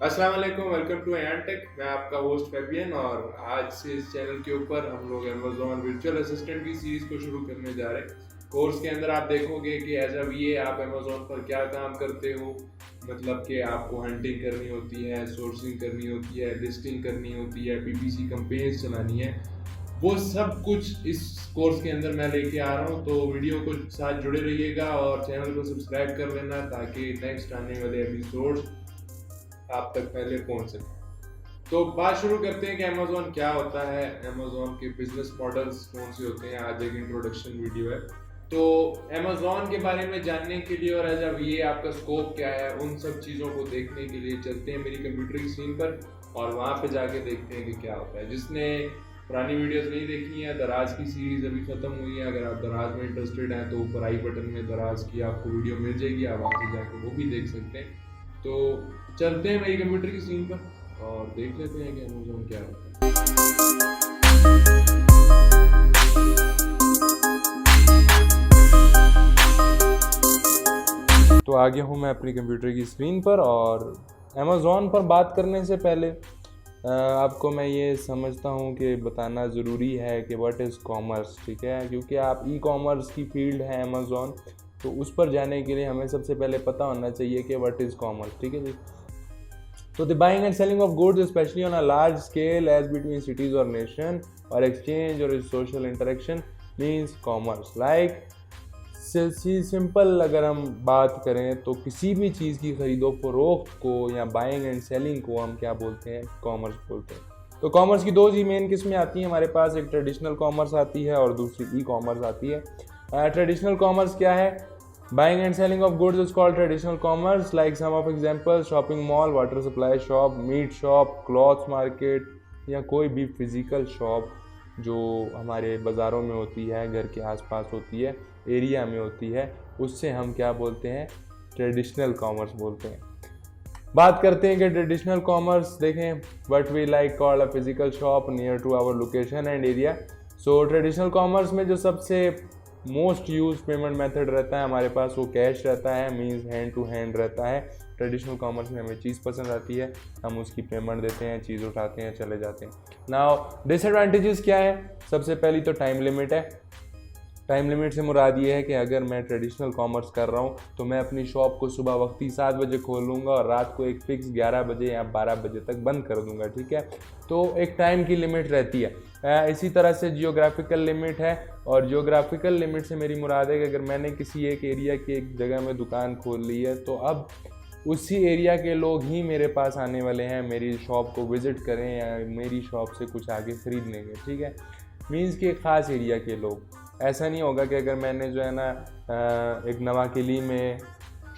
अस्सलाम वालेकुम, welcome to Ayaan take. मैं आपका होस्ट फैबियन और आज से इस चैनल के ऊपर हम लोग अमेजोन वर्चुअल असिस्टेंट की सीरीज को शुरू करने जा रहे हैं। कोर्स के अंदर आप देखोगे कि एज अ वीए आप अमेजोन पर क्या काम करते हो, मतलब कि आपको हंटिंग करनी होती है, सोर्सिंग करनी होती है, लिस्टिंग करनी होती है, पीपीसी कैंपेन्स चलानी है, वो सब कुछ इस कोर्स के अंदर मैं लेके आ रहा हूँ। तो वीडियो को साथ जुड़े रहिएगा और चैनल को सब्सक्राइब कर लेना ताकि नेक्स्ट आने वाले एपिसोड आप तक पहले पहुंच सके। तो बात शुरू करते हैं कि अमेजोन क्या होता है, अमेजोन के बिजनेस मॉडल्स कौन से होते हैं। आज एक इंट्रोडक्शन वीडियो है। तो अमेजोन के बारे में जानने के लिए और एज अ वीए आपका स्कोप क्या है, उन सब चीज़ों को देखने के लिए चलते हैं मेरी कंप्यूटर की स्क्रीन पर और वहाँ पे जाके देखते हैं कि क्या होता है। जिसने पुरानी वीडियोस नहीं देखी हैं, दराज की सीरीज अभी ख़त्म हुई है। अगर आप दराज में इंटरेस्टेड हैं तो ऊपर आई बटन में दराज की आपको वीडियो मिल जाएगी, आप वहाँ से जाकर वो भी देख सकते हैं। तो चलते हैं मेरी कंप्यूटर की स्क्रीन पर और देख लेते हैं कि अमेजोन क्या होता है। तो आ गया हूँ मैं अपनी कंप्यूटर की स्क्रीन पर और अमेजोन पर बात करने से पहले आपको मैं ये समझता हूँ कि बताना ज़रूरी है कि व्हाट इज़ कॉमर्स, ठीक है। क्योंकि आप ई कॉमर्स की फील्ड है अमेजोन, तो उस पर जाने के लिए हमें सबसे पहले पता होना चाहिए कि व्हाट इज़ कॉमर्स, ठीक है जी। तो the buying and selling of goods specially on a large scale as between cities और नेशन और एक्सचेंज और social interaction means commerce. Like simple अगर हम बात करें तो किसी भी चीज़ की खरीदो फरोख्त को या बाइंग एंड सेलिंग को हम क्या बोलते हैं, कॉमर्स बोलते हैं। तो कॉमर्स की दो ही मेन किस्में आती हैं हमारे पास, एक ट्रेडिशनल कॉमर्स आती है और दूसरी ई कॉमर्स आती है। ट्रेडिशनल कॉमर्स क्या है? Buying and selling of goods is called traditional commerce. Like some of examples, shopping mall, water supply shop, meat shop, cloth market या कोई भी फिजिकल शॉप जो हमारे बाज़ारों में होती है, घर के आसपास होती है, एरिया में होती है, उससे हम क्या बोलते हैं, ट्रेडिशनल कॉमर्स बोलते हैं। बात करते हैं कि ट्रेडिशनल कॉमर्स देखें, what we like call a physical shop near to our location and area. So traditional commerce में जो सबसे मोस्ट यूज पेमेंट मेथड रहता है हमारे पास वो कैश रहता है, मींस हैंड टू हैंड रहता है। ट्रेडिशनल कॉमर्स में हमें चीज़ पसंद आती है, हम उसकी पेमेंट देते हैं, चीज़ उठाते हैं, चले जाते हैं। नाउ डिसएडवांटेजेस क्या है? सबसे पहली तो टाइम लिमिट है। टाइम लिमिट से मुराद ये है कि अगर मैं ट्रेडिशनल कॉमर्स कर रहा हूँ तो मैं अपनी शॉप को सुबह वक्ती 7 बजे खोलूँगा और रात को एक फ़िक्स 11 बजे या 12 बजे तक बंद कर दूँगा, ठीक है। तो एक टाइम की लिमिट रहती है। इसी तरह से जियोग्राफिकल लिमिट है, और जियोग्राफिकल लिमिट से मेरी मुराद है कि अगर मैंने किसी एक एरिया की एक जगह में दुकान खोल ली है तो अब उसी एरिया के लोग ही मेरे पास आने वाले हैं मेरी शॉप को विज़िट करें या मेरी शॉप से कुछ आगे ख़रीदने के, ठीक है। मीन्स कि ख़ास एरिया के लोग। ऐसा नहीं होगा कि अगर मैंने जो है ना एक नवाकिली में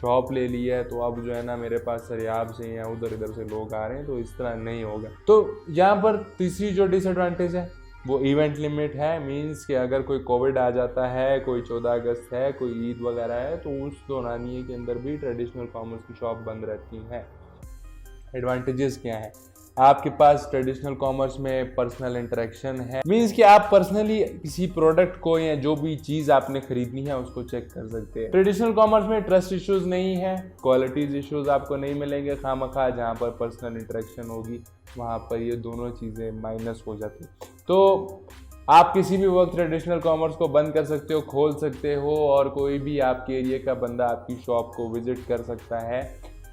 शॉप ले ली है तो अब जो है ना मेरे पास सरियाब से या उधर इधर से लोग आ रहे हैं, तो इस तरह नहीं होगा। तो यहाँ पर तीसरी जो डिसएडवांटेज है वो इवेंट लिमिट है। मींस कि अगर कोई कोविड आ जाता है, कोई 14 अगस्त है, कोई ईद वगैरह है, तो उस दौरानिए के अंदर भी ट्रेडिशनल कॉमर्स की शॉप बंद रहती हैं। एडवांटेजेस क्या है? आपके पास ट्रेडिशनल कॉमर्स में पर्सनल इंटरेक्शन है, मींस कि आप पर्सनली किसी प्रोडक्ट को या जो भी चीज़ आपने खरीदनी है उसको चेक कर सकते हैं। ट्रेडिशनल कॉमर्स में ट्रस्ट इश्यूज नहीं है, क्वालिटीज इश्यूज आपको नहीं मिलेंगे खामखा। जहाँ पर पर्सनल इंटरेक्शन होगी वहाँ पर ये दोनों चीज़ें माइनस हो जाती। तो आप किसी भी वक्त ट्रेडिशनल कॉमर्स को बंद कर सकते हो, खोल सकते हो, और कोई भी आपके एरिया का बंदा आपकी शॉप को विजिट कर सकता है।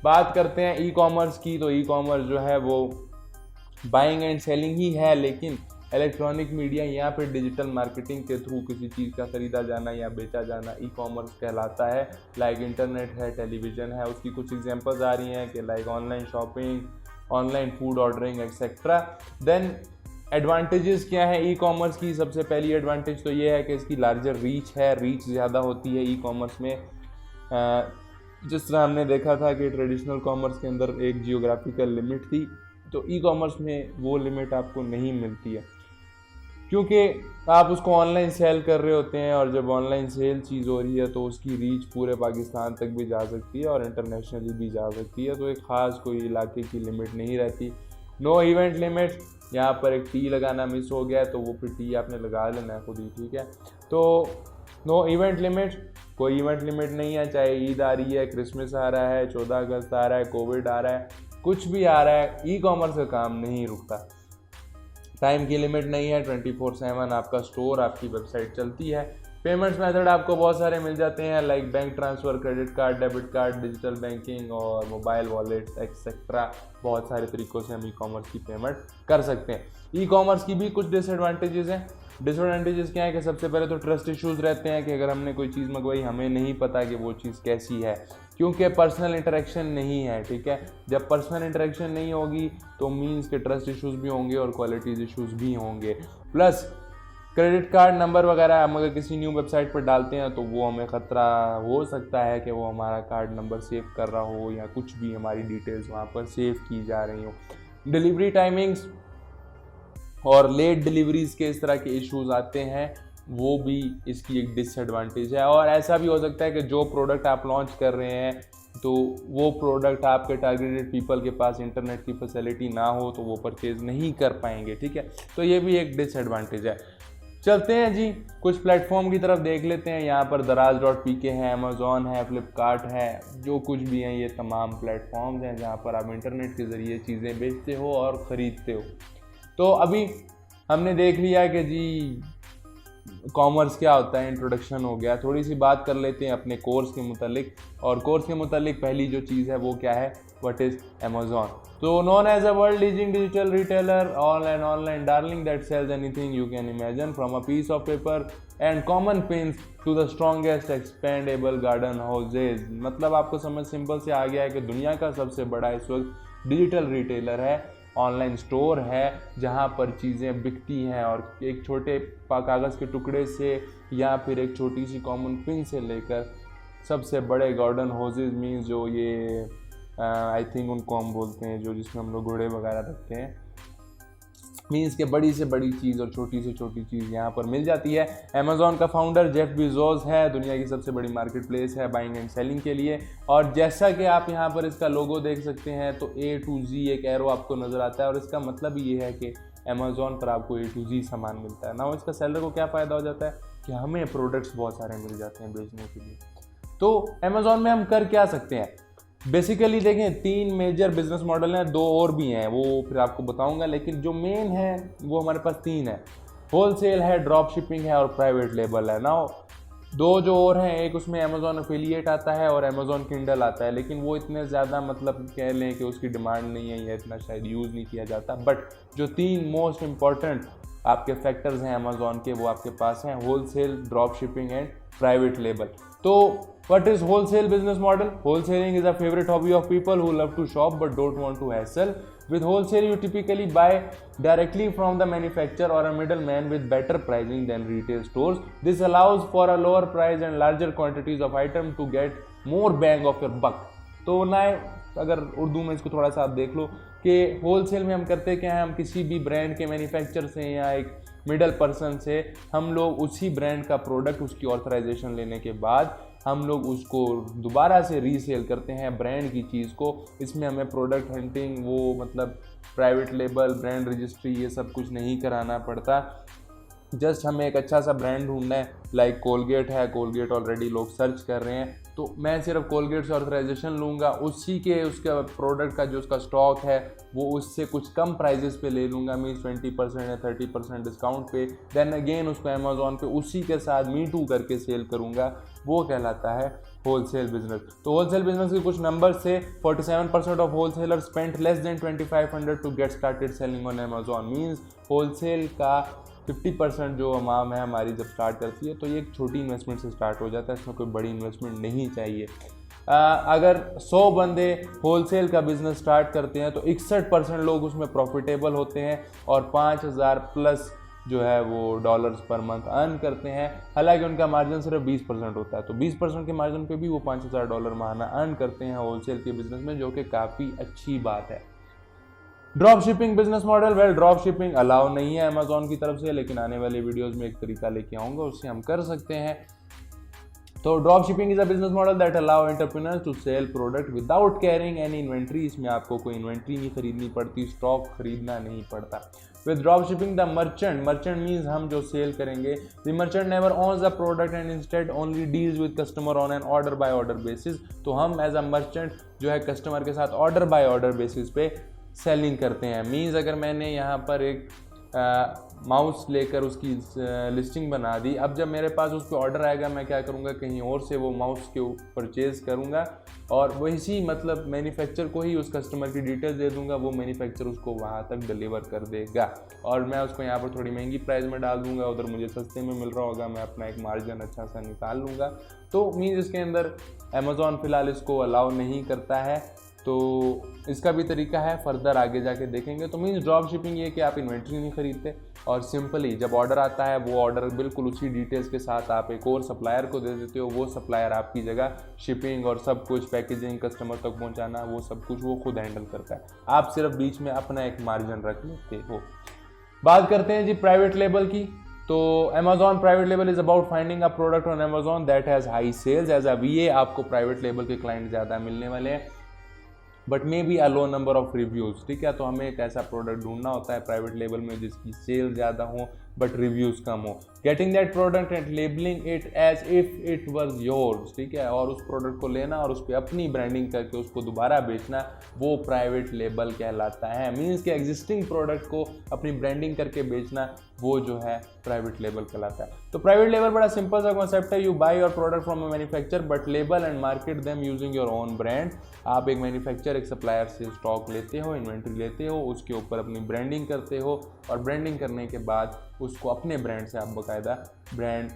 बात करते हैं ई कॉमर्स की, तो ई कॉमर्स जो है वो बाइंग एंड सेलिंग ही है, लेकिन इलेक्ट्रॉनिक मीडिया या फिर डिजिटल मार्केटिंग के थ्रू किसी चीज़ का खरीदा जाना या बेचा जाना ई कॉमर्स कहलाता है। लाइक इंटरनेट है, टेलीविज़न है, उसकी कुछ एग्जांपल्स आ रही हैं कि like online shopping, online food ordering etcetera. Then advantages क्या है ई कॉमर्स की? सबसे पहली एडवांटेज तो ये है कि इसकी लार्जर रीच है, रीच ज़्यादा होती है ई कॉमर्स में। जिस तरह हमने देखा था कि ट्रेडिशनल कॉमर्स के अंदर एक जियोग्राफिकल लिमिट थी, तो ई कॉमर्स में वो लिमिट आपको नहीं मिलती है, क्योंकि आप उसको ऑनलाइन सेल कर रहे होते हैं, और जब ऑनलाइन सेल चीज़ हो रही है तो उसकी रीच पूरे पाकिस्तान तक भी जा सकती है और इंटरनेशनली भी जा सकती है। तो एक ख़ास कोई इलाके की लिमिट नहीं रहती। नो इवेंट लिमिट, यहाँ पर एक टी लगाना मिस हो गया तो वो फिर टी आपने लगा लेना है खुद ही, ठीक है। तो नो इवेंट लिमिट, कोई इवेंट लिमिट नहीं है, चाहे ईद आ रही है, क्रिसमस आ रहा है, 14 अगस्त आ रहा है, कोविड आ रहा है, कुछ भी आ रहा है, ई कॉमर्स का काम नहीं रुकता। टाइम की लिमिट नहीं है, 24/7 आपका स्टोर, आपकी वेबसाइट चलती है। पेमेंट्स मेथड आपको बहुत सारे मिल जाते हैं, like bank transfer, credit card, debit card, digital banking और मोबाइल वॉलेट एक्सेट्रा। बहुत सारे तरीक़ों से हम ई कॉमर्स की पेमेंट कर सकते हैं। ई कॉमर्स की भी कुछ डिसएडवांटेजेस हैं। डिसएडवांटेजेस क्या है कि सबसे पहले तो ट्रस्ट इश्यूज़ रहते हैं कि अगर हमने कोई चीज़ मंगवाई, हमें नहीं पता कि वो चीज़ कैसी है, क्योंकि पर्सनल इंटरेक्शन नहीं है। ठीक है, जब पर्सनल इंटरेक्शन नहीं होगी तो मीन्स के ट्रस्ट इश्यूज़ भी होंगे और क्वालिटीज़ इश्यूज़ भी होंगे। प्लस क्रेडिट कार्ड नंबर वगैरह हम अगर किसी न्यू वेबसाइट पर डालते हैं तो वो हमें ख़तरा हो सकता है कि वो हमारा कार्ड नंबर सेव कर रहा हो या कुछ भी हमारी डिटेल्स वहाँ पर सेव की जा रही हो। डिलीवरी टाइमिंग्स और लेट डिलीवरीज़ के इस तरह के इश्यूज़ आते हैं, वो भी इसकी एक डिसएडवांटेज है। और ऐसा भी हो सकता है कि जो प्रोडक्ट आप लॉन्च कर रहे हैं तो वो प्रोडक्ट आपके टारगेटेड पीपल के पास इंटरनेट की फैसिलिटी ना हो तो वो परचेज़ नहीं कर पाएंगे। ठीक है, तो ये भी एक डिसएडवांटेज है। चलते हैं जी, कुछ प्लेटफॉर्म की तरफ देख लेते हैं। यहाँ पर दराज.pk है, अमेज़ॉन है, फ्लिपकार्ट है, जो कुछ भी हैं ये तमाम प्लेटफॉर्म्स हैं जहाँ पर आप इंटरनेट के ज़रिए चीज़ें बेचते हो और ख़रीदते हो। तो अभी हमने देख लिया कि जी कॉमर्स क्या होता है, इंट्रोडक्शन हो गया। थोड़ी सी बात कर लेते हैं अपने कोर्स के मुतालिक। और कोर्स के मुतालिक पहली जो चीज़ है वो क्या है, व्हाट इज़ अमेज़ॉन। तो known as a world leading digital retailer, online darling that sells anything you can imagine, from a piece of paper and common pins to the strongest expendable garden houses. मतलब आपको समझ simple से आ गया है कि दुनिया का सबसे बड़ा इस वक्त डिजिटल रिटेलर है, ऑनलाइन स्टोर है जहाँ पर चीज़ें बिकती हैं और एक छोटे कागज़ के टुकड़े से या फिर एक छोटी सी कॉमन पिन से लेकर सबसे बड़े गार्डन हाउसेज मीन्स जो ये आई थिंक उनको हम बोलते हैं जो जिसमें हम लोग घोड़े वगैरह रखते हैं, मीन्स के बड़ी से बड़ी चीज़ और छोटी से छोटी चीज़ यहाँ पर मिल जाती है। अमेज़ॉन का फाउंडर जेफ बेज़ोस है, दुनिया की सबसे बड़ी मार्केट प्लेस है बाइंग एंड सेलिंग के लिए। और जैसा कि आप यहाँ पर इसका लोगो देख सकते हैं तो A to Z एक एरो आपको नज़र आता है और इसका मतलब ये है कि अमेज़ॉन पर आपको A to Z सामान मिलता है ना। इसका सेलर को क्या फ़ायदा हो जाता है कि हमें प्रोडक्ट्स बहुत सारे मिल जाते हैं बेचने के लिए। तो अमेज़ॉन में हम कर क्या सकते हैं, बेसिकली देखें 3 मेजर बिजनेस मॉडल हैं, 2 और भी हैं वो फिर आपको बताऊंगा, लेकिन जो मेन है वो हमारे पास 3 है। होलसेल है, ड्रॉप शिपिंग है और प्राइवेट लेबल है ना। 2 जो और हैं, एक उसमें अमेज़ॉन एफिलिएट आता है और अमेज़ॉन किंडल आता है, लेकिन वो इतने ज़्यादा मतलब कह लें कि उसकी डिमांड नहीं है या इतना शायद यूज़ नहीं किया जाता। बट जो 3 मोस्ट इंपॉर्टेंट आपके फैक्टर्स हैं अमेज़ॉन के वो आपके पास हैं, wholesale, drop shipping and private label. तो what is wholesale business model? Wholesaling is a favorite hobby of people who love to shop but don't want to hassle. With wholesale, you typically buy directly from the manufacturer or a middleman with better pricing than retail stores. This allows for a lower price and larger quantities of item to get more bang of your buck. तो ना अगर उर्दू में इसको थोड़ा सा आप देख लो कि होलसेल में हम करते क्या है, हम किसी भी ब्रांड के मैन्युफैक्चर से या एक मिडल पर्सन से हम लोग उसी ब्रांड का प्रोडक्ट उसकी ऑथराइजेशन लेने के बाद हम लोग उसको दोबारा से रीसेल करते हैं ब्रांड की चीज़ को। इसमें हमें प्रोडक्ट हंटिंग, वो मतलब प्राइवेट लेबल, ब्रांड रजिस्ट्री, ये सब कुछ नहीं कराना पड़ता। जस्ट हमें एक अच्छा सा ब्रांड ढूंढना है, लाइक कोलगेट है, कोलगेट ऑलरेडी लोग सर्च कर रहे हैं, तो मैं सिर्फ कोलगेट से ऑथराइजेशन लूँगा, उसी के उसका प्रोडक्ट का जो उसका स्टॉक है वो उससे कुछ कम प्राइजेस पे ले लूँगा, मीन्स 20% या 30% डिस्काउंट पे। देन अगेन उसको अमेज़ॉन पे उसी के साथ मी टू करके सेल करूँगा, वो कहलाता है होलसेल बिजनेस। तो होलसेल बिजनेस के कुछ नंबर से 47% of wholesaler spent less than 2500 to get started selling on Amazon. Means wholesale का 50% जो अमाम है हमारी जब स्टार्ट करती है तो ये एक छोटी इन्वेस्टमेंट से स्टार्ट हो जाता है, इसमें कोई बड़ी इन्वेस्टमेंट नहीं चाहिए। अगर 100 बंदे होलसेल का बिज़नेस स्टार्ट करते हैं तो 61% लोग उसमें प्रॉफिटेबल होते हैं और 5000 प्लस जो है वो डॉलर्स पर मंथ अर्न करते हैं। हालांकि उनका मार्जिन सिर्फ 20% होता है, तो 20% के मार्जिन पे भी वो $5000 माहाना अर्न करते हैं होलसेल के बिज़नेस में, जो कि काफ़ी अच्छी बात है। Drop shipping business model, well drop shipping allow नहीं है अमेज़ॉन की तरफ से, लेकिन आने वाले वीडियोस में एक तरीका लेके आऊँगा, उससे हम कर सकते हैं। तो drop shipping is a business model that allow entrepreneurs to sell product without carrying any inventory. इसमें आपको कोई इन्वेंट्री नहीं खरीदनी पड़ती, स्टॉक खरीदना नहीं पड़ता। With drop shipping the merchant means हम जो सेल करेंगे, the merchant never owns the product and instead only deals with customer on an order by order basis. तो हम एज अ मर्चेंट जो है कस्टमर के साथ ऑर्डर बाय ऑर्डर बेसिस पे सेलिंग करते हैं। मीन्स अगर मैंने यहाँ पर एक माउस लेकर उसकी लिस्टिंग बना दी, अब जब मेरे पास उस पर ऑर्डर आएगा मैं क्या करूँगा, कहीं और से वो माउस के परचेज करूँगा और वही मतलब मैन्युफैक्चर को ही उस कस्टमर की डिटेल्स दे दूँगा, वो मैन्युफैक्चर उसको वहाँ तक डिलीवर कर देगा और मैं उसको यहाँ पर थोड़ी महंगी प्राइस में डाल दूँगा, उधर मुझे सस्ते में मिल रहा होगा, मैं अपना एक मार्जिन अच्छा सा निकाल लूँगा। तो मीन्स इसके अंदर अमेज़ॉन फ़िलहाल इसको अलाउ नहीं करता है, तो इसका भी तरीका है, फर्दर आगे जाके देखेंगे। तो मीन्स ड्रॉप शिपिंग ये कि आप इन्वेंट्री नहीं खरीदते और सिंपली जब ऑर्डर आता है वो ऑर्डर बिल्कुल उसी डिटेल्स के साथ आप एक और सप्लायर को दे देते हो, वो सप्लायर आपकी जगह शिपिंग और सब कुछ पैकेजिंग कस्टमर तक पहुंचाना वो सब कुछ वो खुद हैंडल करता है, आप सिर्फ बीच में अपना एक मार्जिन रख लेते हो। बात करते हैं जी प्राइवेट लेबल की। तो Amazon private label is about finding a product on Amazon that has high sales. As a VA आपको प्राइवेट लेबल के क्लाइंट ज़्यादा मिलने वाले हैं, but may be a low number of reviews. ठीक है, तो हमें एक ऐसा प्रोडक्ट ढूंढना होता है प्राइवेट लेबल में जिसकी सेल ज़्यादा हो बट रिव्यूज़ कम हो। Getting that product and labelling it as if it was yours. ठीक है, और उस प्रोडक्ट को लेना और उस पर अपनी ब्रांडिंग करके उसको दोबारा बेचना, वो प्राइवेट लेबल कहलाता है। मीन्स के एग्जिस्टिंग प्रोडक्ट को अपनी ब्रांडिंग करके बेचना वो जो है प्राइवेट लेबल कहलाता है। तो प्राइवेट लेबल बड़ा सिंपल सा कॉन्सेप्ट है, you by your product from a manufacture but label and market them using your own brand. आप एक मैन्युफैक्चर एक सप्लायर से स्टॉक लेते हो, इन्वेंट्री लेते हो, उसके ऊपर अपनी ब्रांडिंग करते हो और ब्रांडिंग करने के बाद उसको अपने ब्रांड से आप बाकायदा ब्रांड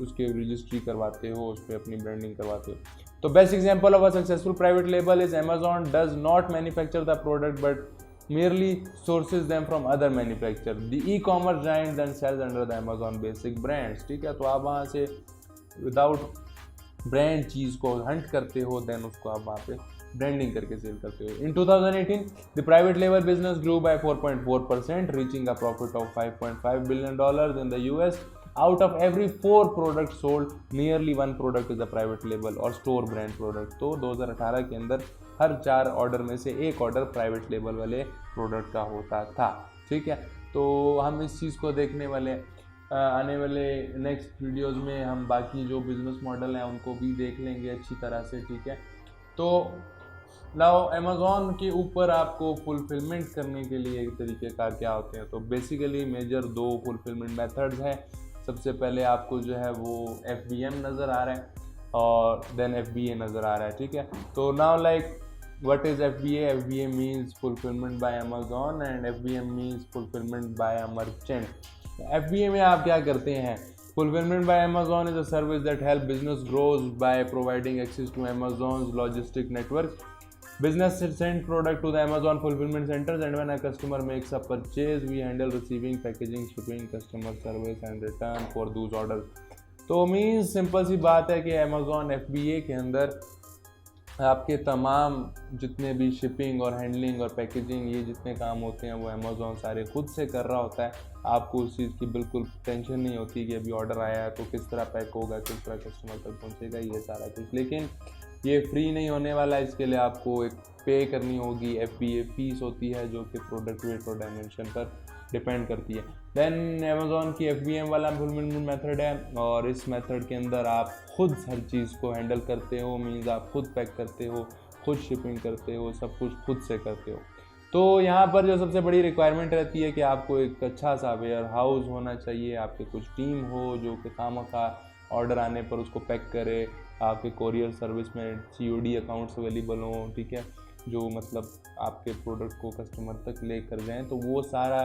उसके रजिस्ट्री करवाते हो, उस पर अपनी ब्रांडिंग करवाते हो। तो best example of a successful private label is Amazon does not manufacture the product but merely sources them from other manufacturer. The e-commerce giant then sells under the Amazon basic brands. ठीक है, तो आप वहाँ से without brand चीज़ को Hunt करते हो, then उसको आप वहाँ पे ब्रांडिंग करके सेल करते हो। इन 2018 the private label business grew by 4.4%, reaching a profit of $5.5 billion in the US. Out of every 4 products sold, nearly 1 product is a private label और स्टोर ब्रांड प्रोडक्ट। तो 2018 के अंदर हर 4 ऑर्डर में से एक ऑर्डर प्राइवेट लेबल वाले product का होता था। ठीक है, तो हम इस चीज़ को देखने वाले आने वाले नेक्स्ट वीडियोस में हम बाकी जो बिजनेस मॉडल हैं उनको भी देख लेंगे अच्छी तरह से। ठीक है, तो नाउ अमेज़ॉन के ऊपर आपको फुलफिलमेंट करने के लिए तरीक़ेकार क्या होते हैं, तो बेसिकली मेजर 2 फुलफिलमेंट मेथड्स हैं। सबसे पहले आपको जो है वो FBM नज़र आ रहा है और देन FBA नज़र आ रहा है। ठीक है, तो now like what is FBA? FBA means fulfilment bye Amazon and FBM means fulfilment bye a merchant. FBA में आप क्या करते हैं? Fulfillment by Amazon is a service that helps business grows by providing access to Amazon's logistic network. Business send product to the Amazon fulfillment centers, and when a customer makes a purchase, we handle receiving, packaging, shipping, customer service and return for those orders. तो means simple सी बात है कि Amazon FBA के अंदर आपके तमाम जितने भी शिपिंग और हैंडलिंग और पैकेजिंग ये जितने काम होते हैं वो अमेज़ॉन सारे खुद से कर रहा होता है। आपको उस चीज़ की बिल्कुल टेंशन नहीं होती कि अभी ऑर्डर आया है तो किस तरह पैक होगा, किस तरह कस्टमर तक पहुंचेगा, ये सारा कुछ। लेकिन ये फ्री नहीं होने वाला है, इसके लिए आपको एक पे करनी होगी। FBA फीस होती है जो कि प्रोडक्ट वेट और डायमेंशन पर डिपेंड करती है। देन अमेज़ॉन की FBM वाला फुलफिलमेंट मेथड है और इस मेथड के अंदर आप खुद हर चीज़ को हैंडल करते हो। मीन्स आप खुद पैक करते हो, खुद शिपिंग करते हो, सब कुछ खुद से करते हो। तो यहाँ पर जो सबसे बड़ी रिक्वायरमेंट रहती है कि आपको एक अच्छा सा वेयर हाउस होना चाहिए, आपके कुछ टीम हो जो कि खामखा ऑर्डर आने पर उसको पैक करे, आपके कोरियर सर्विस में COD अकाउंट्स अवेलेबल हों। ठीक है, जो मतलब आपके प्रोडक्ट को कस्टमर तक ले कर जाएँ, तो वो सारा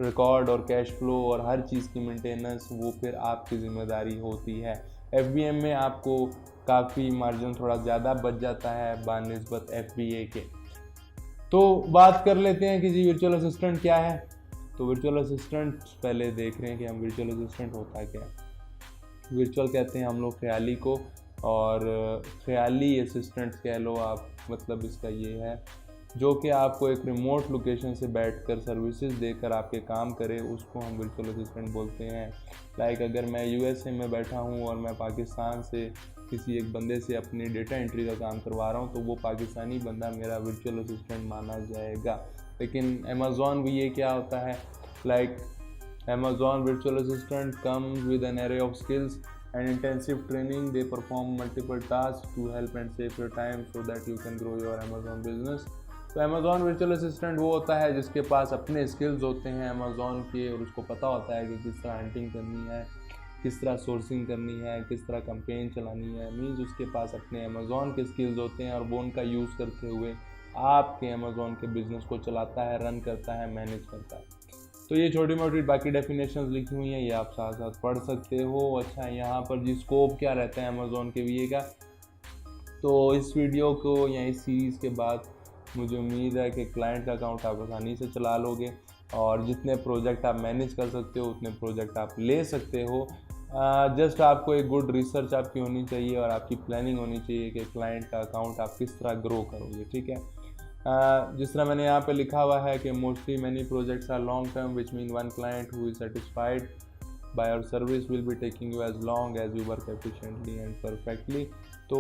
रिकॉर्ड और कैश फ्लो और हर चीज़ की मेंटेनेंस वो फिर आपकी ज़िम्मेदारी होती है। FBM में आपको काफ़ी मार्जिन थोड़ा ज़्यादा बच जाता है बानिस्बत FBA के। तो बात कर लेते हैं कि जी वर्चुअल असिस्टेंट क्या है। तो वर्चुअल असिस्टेंट पहले देख रहे हैं कि हम वर्चुअल असिस्टेंट होता क्या है। वर्चुअल कहते हैं हम लोग ख्याली को, और ख्याली असिस्टेंट कह लो आप, मतलब इसका ये है जो कि आपको एक रिमोट लोकेशन से बैठकर सर्विसेज देकर आपके काम करे, उसको हम वर्चुअल असिस्टेंट बोलते हैं। लाइक अगर मैं USA में बैठा हूँ और मैं पाकिस्तान से किसी एक बंदे से अपने डेटा एंट्री का काम करवा रहा हूँ तो वो पाकिस्तानी बंदा मेरा वर्चुअल असिस्टेंट माना जाएगा। लेकिन अमेज़ॉन भी ये क्या होता है, like Amazon virtual assistant comes with an array of skills and intensive training. They perform multiple tasks to help and save your time so that you can grow your Amazon business. तो Amazon virtual assistant वो होता है जिसके पास अपने skills होते हैं Amazon के, और उसको पता होता है कि किस तरह हंटिंग करनी है, किस तरह सोर्सिंग करनी है, किस तरह कैंपेन चलानी है। मीन्स उसके पास अपने Amazon के स्किल्स होते हैं और वो उनका यूज़ करते हुए आपके Amazon के बिज़नेस को चलाता है, रन करता है, मैनेज करता है। तो ये छोटी मोटी बाकी डेफिनेशंस लिखी हुई हैं, ये आप साथ साथ पढ़ सकते हो। अच्छा, यहाँ पर जी स्कोप क्या रहता है अमेज़ॉन के VA का, तो इस वीडियो को या इस सीरीज़ के बाद मुझे उम्मीद है कि क्लाइंट का अकाउंट आप आसानी से चला लोगे और जितने प्रोजेक्ट आप मैनेज कर सकते हो उतने प्रोजेक्ट आप ले सकते हो। जस्ट आपको एक गुड रिसर्च आपकी होनी चाहिए और आपकी प्लानिंग होनी चाहिए कि क्लाइंट का अकाउंट आप किस तरह ग्रो करोगे, ठीक है। जिस तरह मैंने यहाँ पे लिखा हुआ है कि mostly many projects are long term which mean one client who is satisfied by our service will be taking you as long as you work efficiently and perfectly. तो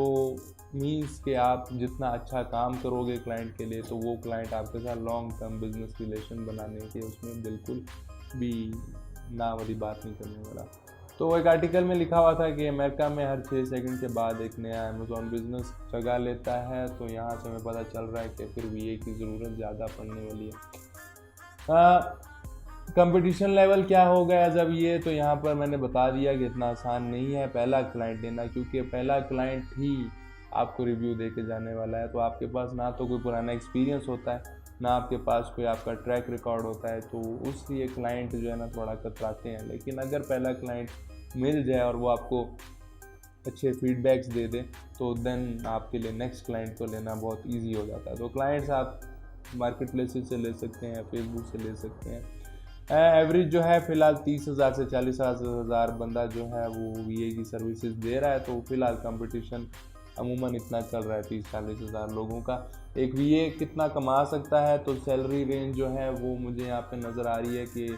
मीन्स कि आप जितना अच्छा काम करोगे क्लाइंट के लिए तो वो क्लाइंट आपके साथ लॉन्ग टर्म बिजनेस रिलेशन बनाने के उसमें बिल्कुल भी ना वाली बात नहीं करने वाला। तो एक आर्टिकल में लिखा हुआ था कि अमेरिका में हर 6 सेकंड के बाद एक नया अमेज़ॉन बिजनेस जगह लेता है। तो यहाँ से हमें पता चल रहा है कि फिर VA की ज़रूरत ज़्यादा पड़ने वाली है। कंपटीशन लेवल क्या होगा एज अब ये, तो यहाँ पर मैंने बता दिया कि इतना आसान नहीं है पहला क्लाइंट लेना, क्योंकि पहला क्लाइंट ही आपको रिव्यू दे के जाने वाला है। तो आपके पास ना तो कोई पुराना एक्सपीरियंस होता है, ना आपके पास कोई आपका ट्रैक रिकॉर्ड होता है, तो उसलिए क्लाइंट जो है ना थोड़ा कतराते हैं। लेकिन अगर पहला क्लाइंट मिल जाए और वो आपको अच्छे फीडबैक्स दे दे तो देन आपके लिए नेक्स्ट क्लाइंट को लेना बहुत इजी हो जाता है। तो क्लाइंट्स आप मार्केट प्लेसेस से ले सकते हैं, फेसबुक से ले सकते हैं। एवरेज जो है फ़िलहाल 30,000 से 40,000 बंदा जो है वो VA की सर्विसेज दे रहा है। तो फ़िलहाल कंपटीशन अमूमन इतना चल रहा है 30-40 हज़ार लोगों का। एक VA कितना कमा सकता है, तो सैलरी रेंज जो है वो मुझे यहाँ पे नज़र आ रही है कि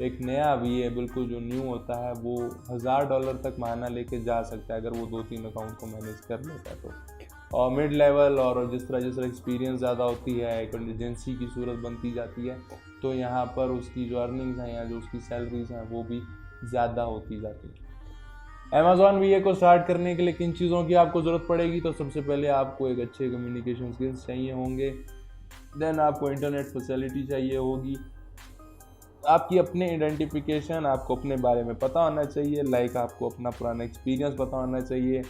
एक नया VA बिल्कुल जो न्यू होता है वो $1000 तक महीना लेके जा सकता है अगर वो 2-3 अकाउंट को मैनेज कर लेता है तो। और मिड लेवल और जिस तरह एक्सपीरियंस ज़्यादा होती है, एक एजेंसी की सूरत बनती जाती है, तो यहाँ पर उसकी जो अर्निंग्स हैं या जो उसकी सैलरीज हैं वो भी ज़्यादा होती जाती है। अमेज़ॉन VA को स्टार्ट करने के लिए किन चीज़ों की आपको ज़रूरत पड़ेगी, तो सबसे पहले आपको एक अच्छे कम्युनिकेशन स्किल्स चाहिए होंगे, देन आपको इंटरनेट फैसिलिटी चाहिए होगी, आपकी अपने आइडेंटिफिकेशन, आपको अपने बारे में पता होना चाहिए, लाइक आपको अपना पुराना एक्सपीरियंस पता होना चाहिए,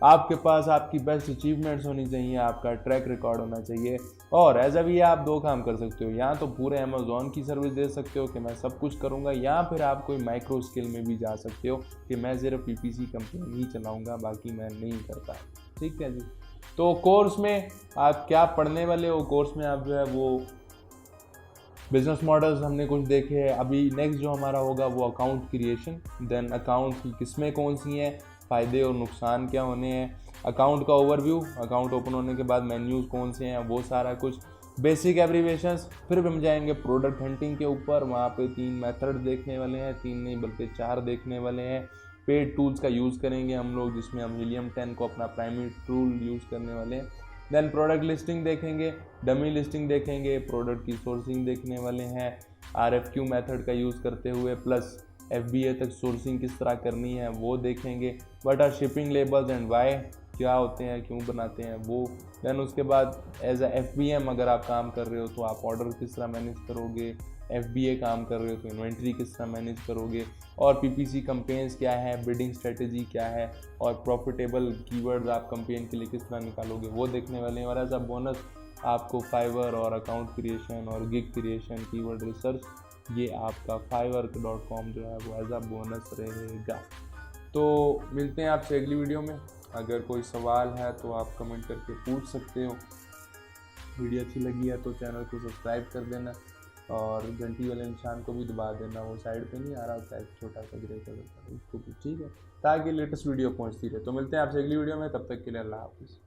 आपके पास आपकी बेस्ट अचीवमेंट्स होनी चाहिए, आपका ट्रैक रिकॉर्ड होना चाहिए। और एज अ VA आप 2 काम कर सकते हो, या तो पूरे अमेज़ॉन की सर्विस दे सकते हो कि मैं सब कुछ करूँगा, या फिर आप कोई माइक्रो स्केल में भी जा सकते हो कि मैं सिर्फ PPC कंपनी ही चलाऊँगा, बाकी मैं नहीं करता। ठीक है जी। तो कोर्स में आप क्या पढ़ने वाले हो, कोर्स में आप जो है वो बिजनेस मॉडल्स हमने कुछ देखे हैं। अभी नेक्स्ट जो हमारा होगा वो अकाउंट क्रिएशन, देन अकाउंट की किस्में कौन सी हैं, फ़ायदे और नुकसान क्या होने हैं, अकाउंट का ओवरव्यू, अकाउंट ओपन होने के बाद मेन्यूज़ कौन से हैं, वो सारा कुछ, बेसिक एब्रीवेशंस। फिर हम जाएंगे प्रोडक्ट हंटिंग के ऊपर, वहाँ पे 3 मेथड देखने वाले हैं, 3 नहीं बल्कि 4 देखने वाले हैं। पेड टूल्स का यूज़ करेंगे हम लोग, जिसमें हम हीलियम 10 को अपना प्राइमरी टूल यूज़ करने वाले हैं। देन प्रोडक्ट लिस्टिंग देखेंगे, डमी लिस्टिंग देखेंगे, प्रोडक्ट की सोर्सिंग देखने वाले हैं RFQ मेथड का यूज़ करते हुए, प्लस FBA तक सोर्सिंग किस तरह करनी है वो देखेंगे। What are shipping labels and why, क्या होते हैं, क्यों बनाते हैं वो। देन उसके बाद एज अ FBM अगर आप काम कर रहे हो तो आप ऑर्डर किस तरह मैनेज करोगे, FBA काम कर रहे हो तो इन्वेंट्री किस तरह मैनेज करोगे, और PPC कंपेन्स क्या है, बिडिंग स्ट्रेटजी क्या है, और प्रॉफिटेबल कीवर्ड्स आप कंपेन के लिए किस तरह निकालोगे वो देखने वाले हैं। और एज अ बोनस आपको फाइवर और अकाउंट क्रिएशन और गिग क्रिएशन, कीवर्ड रिसर्च, ये आपका fiverr.com जो है वो एज अ बोनस रहेगा। तो मिलते हैं आपसे अगली वीडियो में। अगर कोई सवाल है तो आप कमेंट करके पूछ सकते हो। वीडियो अच्छी लगी है तो चैनल को सब्सक्राइब कर देना और घंटी वाले निशान को भी दबा देना, वो साइड पे नहीं आ रहा होता है छोटा सा ग्रे कलर का, उसको भी, ठीक है, ताकि लेटेस्ट वीडियो पहुंचती रहे। तो मिलते हैं आपसे अगली वीडियो में, तब तक के लिए अल्लाह हाफिज़।